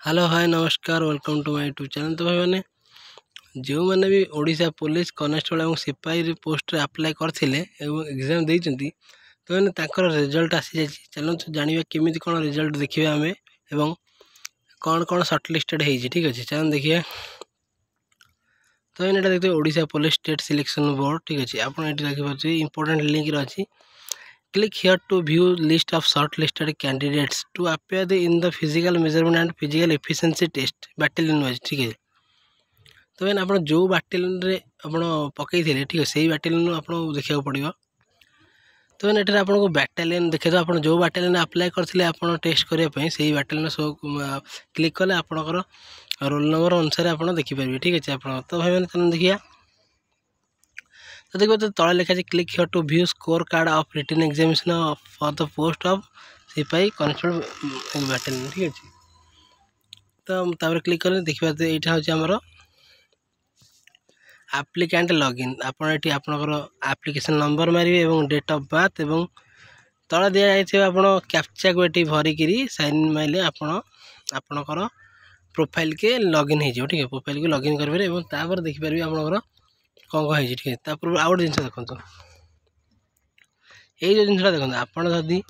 Hello hi नमस्कार welcome to my YouTube channel. तो भाई मैंने जो मैंने भी ओडिशा पुलिस कनेस्टेबल और सिपाही पोस्ट अप्लाई करते एग्जाम देती तो मैंने ताकर रिजल्ट आसी जाए। चलते जाना केमी कौन रिजल्ट देखिए आम एवं कौन कौन सर्टलिस्टेड है ठीक अच्छे चल देखिए। तो ये देखते Odisha police state selection board ठीक अच्छे आप देखिए इंपोर्टेंट लिंक अच्छी। Click here to view list of shortlisted candidates to appear in the physical measurement and physical efficiency test battalion wise ठीक है। तो मैंने आप जो बाटालियन रे आपण पकई थे ठीक है सही बाटालियन आपको देखा पड़ो। तो मैंने ये आपको बाटालियन देखे तो आप जो बाटालियन अप्लाई करते आप टेस्ट करने से बाटालियन सो क्लिक कले आपंकर रोल नंबर अनुसार आप देखिपारे ठीक अच्छे आप। तो भाई मैंने चलो देखिए। तो देखो तो तले लिखा है click here to view score card of written examination for the post of सिपाही कांस्टेबल बाटालियन ठीक अच्छे। तो क्लिक करें देखिए तो यहाँ हूँ आमर एप्लिकेंट लॉगिन आपड़ आपंकर एप्लिकेशन नंबर मारे और डेट ऑफ बर्थ और तले दि जाए कैप्चा को ये भरिकी साइन मारे आपणकर प्रोफाइल के लॉगिन हो ठीक है। प्रोफाइल को लॉगिन करेंगे देखिपारे आपंकर कौन कौन है ठीक है। तापर आउ गोटे जिन देखो ये जो जिनसा देखो आपड़ जदि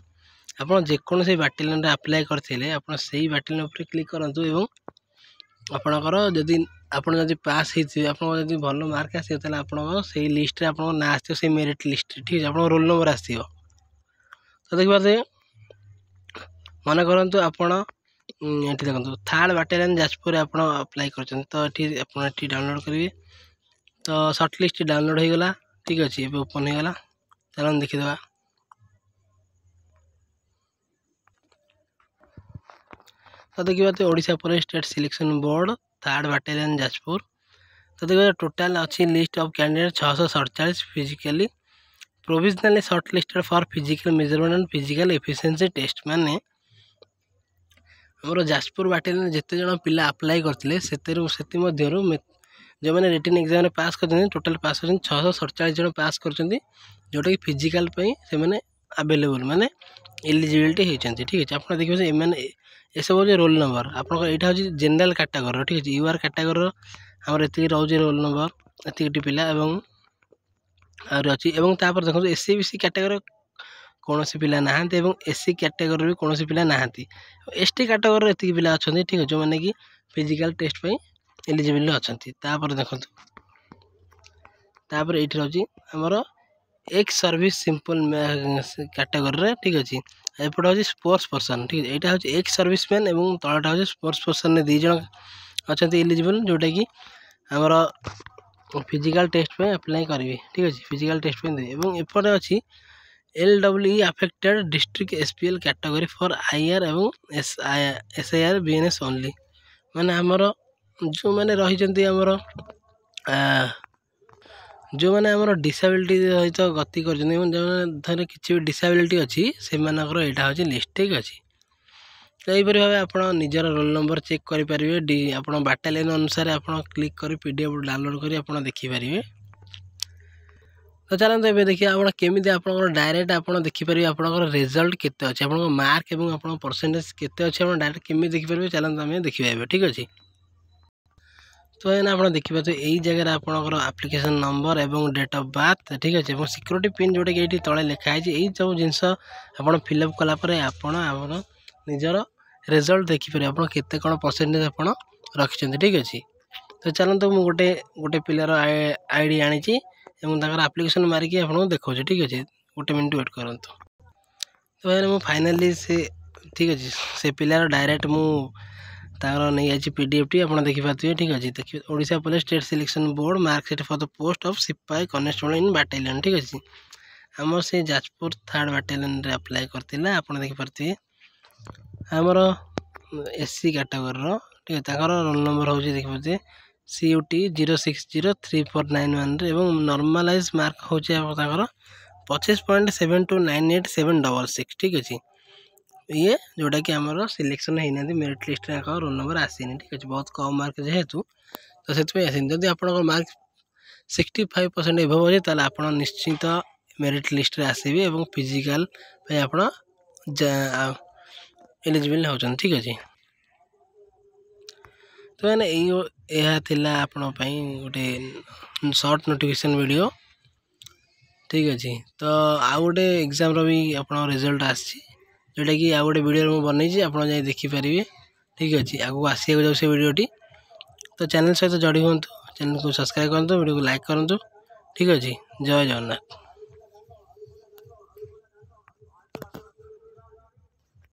आप जेकोसी बाटालियन अप्लाई करते आप से बाटालियन पर क्लिक करूँ और आपणकर जदि आप पास होती आप भल मार्क आस से लिस्ट आप ना आस मेरिट लिस्ट ठीक है। आप रोल नंबर आस तो देखिए मन करूँ आपड़ ये देखो थर्ड बाटालियन जाजपुर आप अप्लाई कर तो ये डाउनलोड करेंगे। तो सर्ट लिस्ट डाउनलोड हो गला ठीक अच्छे ये ओपन हो गला चलो देखीदे। तो देखिए तो Odisha police state selection board third battalion Jajpur. तो देखिए टोटाल अच्छी list of candidate 647 physically provisionally shortlisted for physical measurement and physical efficiency test माने आमर जाजपुर बाटालियन जिते जन पिला अप्लाई करते जो मैंने रिटन एग्जाम पास कर टोटाल पास कर 647 जन पास कर जोटा कि फिजिकल से मैंने अवेलेबल माने एलिजिबिलिटी होती ठीक है। आप देखिए ये सब हूँ रोल नंबर आपको यहाँ हूँ जेनराल कैटेगरी ठीक है। यूआर कैटेगरी आमर ये रोज रोल नंबर एति पिला अच्छी देखो एससी बीसी कैटेगरी कौन सी पिला ना एससी कैटेगरी भी कौन सी पिला ना एसटी कैटेगरी एति पिला अच्छा ठीक है जो मैंने कि फिजिकल टेस्ट एलिजिबल अच्छा। देखो ये रोचे आमर एक्स सर्विस सिंपल कैटेगरी ठीक अच्छे। एपटे हूँ स्पोर्ट्स पर्सन ठीक है। यहाँ हूँ एक्स सर्विस मैन और तलाटा हूँ स्पोर्ट्स पर्सन दी जन अच्छा एलिजिबल जोटा कि आमर फिजिकल टेस्ट पे अप्लाई करेंगे ठीक अच्छे। फिजिकल टेस्ट पे एपटे अच्छी LWE affected district SPL category for IR और SIR BNS ओनली माने आमर जो मैंने रही आमर जो मैंने आमर डिसेबिलिटी सहित गति कर धर कि डिसेबिलिटी अच्छी से यहाँ हूँ लिस्ट ठीक अच्छे। तो यहीपरि भाव आप निजर रोल नंबर चेक करेंगे आप बाटालियन अनुसार आप क्लिक कर PDF डाउनलोड कर आप देखिपारे। तो चलते ये देखिए आप केमी आप डायरेक्ट आप देखिपारे आप रिजल्ट केते अच्छे आप मार्क और आप परसेंटेज केते अच्छे आप डायरेक्ट केमी देखिपारे। चलते आम देखिए ठीक अच्छे। तो ये आप देखिए तो यही जगह आपंकर एप्लिकेशन नंबर और डेट ऑफ बर्थ ठीक अच्छे और सिक्योरिटी पिन जोटा कि ये तले लिखाई यही सब जिनस आप फिलअप कलापर आप निजर रिजल्ट देखिपारे आप केते कौन परसेंटेज आप रखिंट ठीक अच्छे। तो चलते मुझे गोटे गोटे पिलार आईडी आनी एप्लिकेशन मारिकी आपको देखा ठीक अच्छे गोटे मिनट वेट करूँ। तो मुझे फाइनाली से ठीक अच्छे से पिलार डायरेक्ट मुझे नहीं आई PDF टी आप देखिपारे ठीक अच्छे। देखिए Odisha police state selection board marksheet for the post of सिपाही कांस्टेबल इन बाटालियन ठीक अच्छे आमर से जाजपुर थर्ड बाटालियन रे अप्लाई करते आप देखिपारे आमर SC कैटेगरी ठीक है। रोल नंबर हूँ देखिए CUT 0603491 और नॉर्मलाइज मार्क हूँ 25.72987666 ठीक अच्छे। ये जोटा कि आमर सिलेक्शन होना मेरिट लिस्ट रोल नंबर आसनी ठीक अच्छे बहुत कम मार्क जेहेतु तो से आसनी जदि आप मार्क 65% एभव अच्छे ताल आप निश्चित मेरिट लिस्ट आसबे और फिजिकल आप एलिजिबल होती ठीक अच्छे। तो मैंने यह थिला आपण ପାଇଁ ଗୋଟେ ସର୍ଟ ନୋଟିଫିକେସନ୍ ଭିଡ଼ିଓ। ଠିକ୍ ଅଛି, ତ ଆଉ ଗୋଟେ ଏକ୍ଜାମ୍ର ବି ଆପଣଙ୍କ ରେଜଲ୍ଟ ଆସିଛି, ଯେଉଁଟାକି ଆଉ ଗୋଟେ ଭିଡ଼ିଓରେ ମୁଁ ବନେଇଛି, ଆପଣ ଯାଇ ଦେଖିପାରିବେ। ଠିକ୍ ଅଛି, ଆଗକୁ ଆସିବାକୁ ଯାଉ ସେ ଭିଡ଼ିଓଟି। ତ ଚ୍ୟାନେଲ୍ ସହିତ ଯୋଡ଼ି ହୁଅନ୍ତୁ, ଚ୍ୟାନେଲ୍କୁ ସବସ୍କ୍ରାଇବ୍ କରନ୍ତୁ, ଭିଡ଼ିଓକୁ ଲାଇକ୍ କରନ୍ତୁ। ଠିକ୍ ଅଛି, ଜୟ ଜଗନ୍ନାଥ।